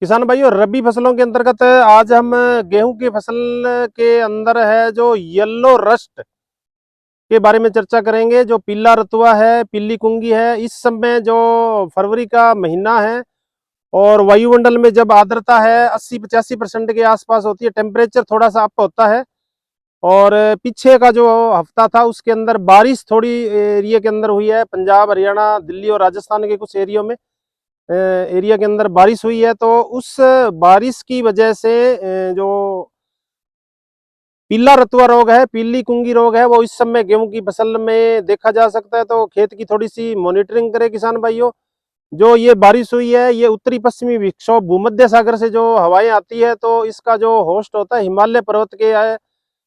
किसान भाइयों, रबी फसलों के अंतर्गत आज हम गेहूं की फसल के अंदर है जो येलो रस्ट के बारे में चर्चा करेंगे। जो पीला रतुआ है, पीली कुंगी है, इस समय जो फरवरी का महीना है और वायुमंडल में जब आर्द्रता है 80-85% के आसपास होती है, टेम्परेचर थोड़ा सा अप होता है। और पीछे का जो हफ्ता था उसके अंदर बारिश थोड़ी एरिया के अंदर हुई है, पंजाब, हरियाणा, दिल्ली और राजस्थान के कुछ एरियो में एरिया के अंदर बारिश हुई है। तो उस बारिश की वजह से जो पीला रतुआ रोग है, पीली कुंगी रोग है, वो इस समय गेहूं की फसल में देखा जा सकता है। तो खेत की थोड़ी सी मॉनिटरिंग करें किसान भाइयों। जो ये बारिश हुई है, ये उत्तरी पश्चिमी विक्षोभ भूमध्य सागर से जो हवाएं आती है, तो इसका जो होस्ट होता है हिमालय पर्वत के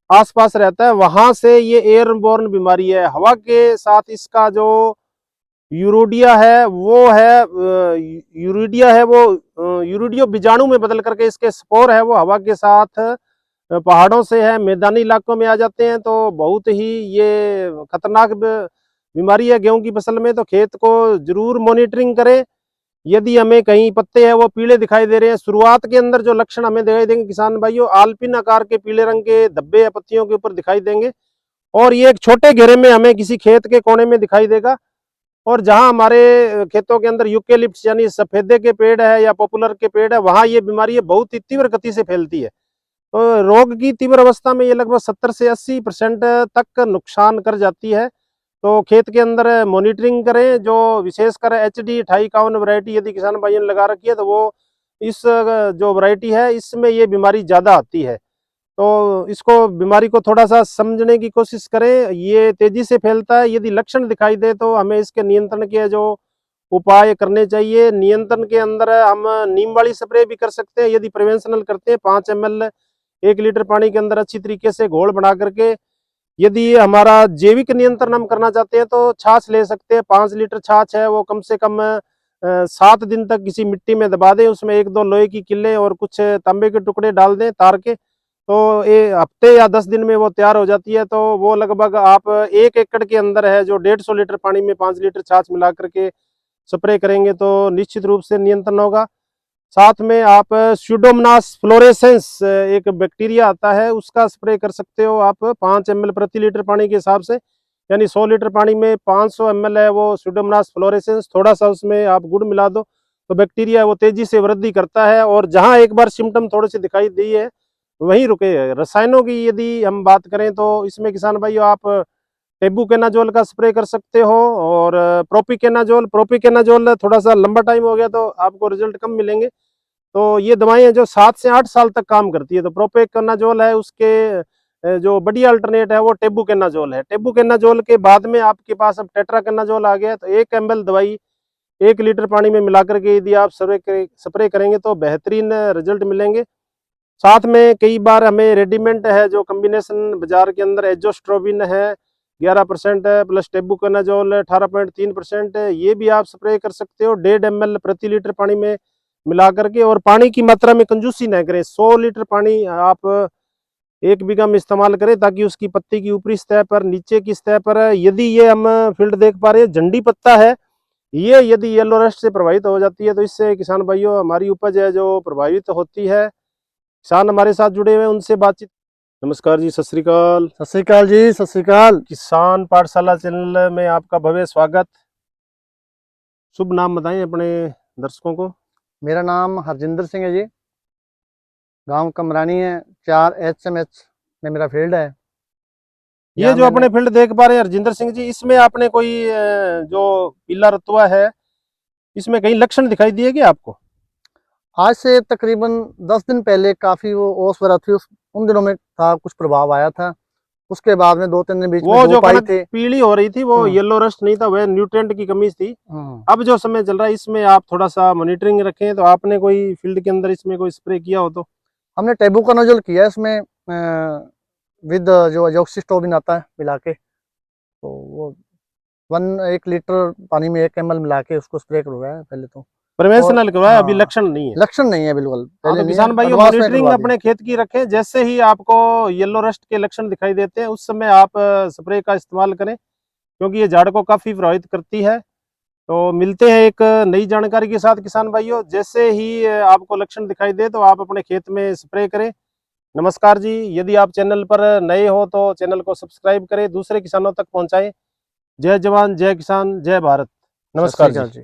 आसपास रहता है, वहां से ये एयरबोर्न बीमारी है। हवा के साथ इसका जो यूरोडिया है वो है यूरिडिया है वो यूरिडियो बीजाणु में बदल करके इसके स्पोर है वो हवा के साथ पहाड़ों से है, मैदानी इलाकों में आ जाते हैं। तो बहुत ही ये खतरनाक बीमारी है गेहूं की फसल में। तो खेत को जरूर मॉनिटरिंग करें। यदि हमें कहीं पत्ते हैं वो पीले दिखाई दे रहे हैं, शुरुआत के अंदर जो लक्षण हमें दिखाई देंगे किसान भाइयों, आलपिन आकार के पीले रंग के धब्बे या पत्तियों के ऊपर दिखाई देंगे। और ये एक छोटे घेरे में हमें किसी खेत के कोने में दिखाई देगा। और जहां हमारे खेतों के अंदर यूकेलिप्स यानी सफेदे के पेड़ है या पॉपुलर के पेड़ है, वहां ये बीमारी बहुत ही तीव्र गति से फैलती है। तो रोग की तीव्र अवस्था में ये लगभग 70 से 80% तक नुकसान कर जाती है। तो खेत के अंदर मॉनिटरिंग करें। जो विशेषकर HD 5851 वैरायटी यदि किसान भाइयों ने लगा रखी है, तो वो इस जो वैरायटी है इसमें ये बीमारी ज्यादा आती है। तो इसको बीमारी को थोड़ा सा समझने की कोशिश करें। ये तेजी से फैलता है, यदि लक्षण दिखाई दे तो हमें इसके नियंत्रण के जो उपाय करने चाहिए। नियंत्रण के अंदर हम नीम वाली स्प्रे भी कर सकते हैं। यदि प्रिवेंशनल करते हैं 5 ml 1 लीटर पानी के अंदर अच्छी तरीके से घोल बना करके। यदि हमारा जैविक नियंत्रण हम करना चाहते हैं तो छाछ ले सकते हैं। 5 लीटर छाछ है वो कम से कम 7 दिन तक किसी मिट्टी में दबा दें, उसमें 1-2 लोहे की किले और कुछ तांबे के टुकड़े डाल दें तार के। तो ये हफ्ते या 10 दिन में वो तैयार हो जाती है। तो वो लगभग आप 1 एकड़ के अंदर है जो 150 लीटर पानी में 5 लीटर छाछ मिला करके स्प्रे करेंगे तो निश्चित रूप से नियंत्रण होगा। साथ में आप स्यूडोमोनास फ्लोरेसेंस एक बैक्टीरिया आता है, उसका स्प्रे कर सकते हो आप 5 ml प्रति लीटर पानी के हिसाब से। यानी 100 लीटर पानी में 500 ml है वो स्यूडोमोनास फ्लोरेसेंस। थोड़ा सा उसमें आप गुड़ मिला दो तो बैक्टीरिया वो तेजी से वृद्धि करता है। और जहां एक बार सिम्टम थोड़े से दिखाई दिए वहीं रुके। रसायनों की यदि हम बात करें तो इसमें किसान भाइयों आप टेबुकेनाजोल का स्प्रे कर सकते हो। और प्रोपिकेनाजोल थोड़ा सा लंबा टाइम हो गया तो आपको रिजल्ट कम मिलेंगे। तो ये दवाएं हैं जो 7 से 8 साल तक काम करती है। तो प्रोपिकेनाजोल है, उसके जो बढ़िया अल्टरनेट है वो टेबुकेनाजोल है। टेबुकेनाजोल के बाद में आपके पास अब टेट्राकेनाजोल आ गया है। तो 1 ml दवाई 1 लीटर पानी में मिलाकर के यदि आप स्प्रे करेंगे तो बेहतरीन रिजल्ट मिलेंगे। साथ में कई बार हमें रेडीमेड है जो कॉम्बिनेशन बाजार के अंदर एजोस्ट्रोबिन है 11% है, प्लस टेबुकोनाजोल 18.3% है, ये भी आप स्प्रे कर सकते हो 1.5 ml प्रति लीटर पानी में मिला करके। और पानी की मात्रा में कंजूसी न करें। 100 लीटर पानी आप 1 बीघा में इस्तेमाल करें ताकि उसकी पत्ती की ऊपरी सतह पर, नीचे की सतह पर यदि ये हम फील्ड देख पा रहे हैं झंडी पत्ता है, ये यदि येलो रस्ट से प्रभावित हो जाती है तो इससे किसान भाइयों हमारी उपज है जो प्रभावित होती है। किसान हमारे साथ जुड़े हुए हैं, उनसे बातचीत। नमस्कार जी, सत श्री अकाल। सत श्री अकाल जी, सत श्री अकाल। किसान पाठशाला चैनल में आपका भव्य स्वागत। शुभ नाम बताएं अपने दर्शकों को। मेरा नाम हरजिंदर सिंह है जी। गांव कमरानी है, 4 HMH में मेरा फील्ड है। ये यहाँ जो मैंने अपने फील्ड देख पा रहे हैं हरजिंदर सिंह जी, इसमें आपने कोई जो पीला रतुआ है इसमें कई लक्षण दिखाई दिए क्या आपको? आज से तकरीबन 10 दिन पहले काफ़ी वो ओस वगैरह थी, उन दिनों में था कुछ प्रभाव आया था। उसके बाद में 2-3 दिन बीच में वो जो धूप आई कणक थी। पीली हो रही थी वो हम्म येलो रस्ट नहीं था, वह न्यूट्रिएंट की कमी थी। हम्म। अब जो समय चल रहा है इसमें आप थोड़ा सा मॉनिटरिंग रखें। तो आपने कोई फील्ड के अंदर इसमें कोई स्प्रे किया हो तो? हमने टेबुकोनाजोल किया है इसमें, विद जो अजोक्सिस्ट्रोबिन आता है मिला के। तो वो 1 लीटर पानी में 1 ml मिला के उसको स्प्रे करवाया है पहले तो। और प्रिवेंशनल करवाया, अभी हाँ, लक्षण नहीं है। लक्षण नहीं है, बिल्कुल हाँ, पहले तो नहीं है, किसान भाइयों एडवांस में मॉनिटरिंग करवा दिया। अपने खेत की रखें। जैसे ही आपको येलो रस्ट के लक्षण दिखाई देते हैं उस समय आप स्प्रे का इस्तेमाल करें, क्योंकि ये झाड़ को काफी प्रभावित करती है। तो मिलते हैं एक नई जानकारी के साथ किसान भाइयों। जैसे ही आपको लक्षण दिखाई दे तो आप अपने खेत में स्प्रे करें। नमस्कार जी, यदि आप चैनल पर नए हो तो चैनल को सब्सक्राइब करें, दूसरे किसानों तक पहुंचाएं। जय जवान, जय किसान, जय भारत। सत नमस्कार श्री जी। अकाल जी।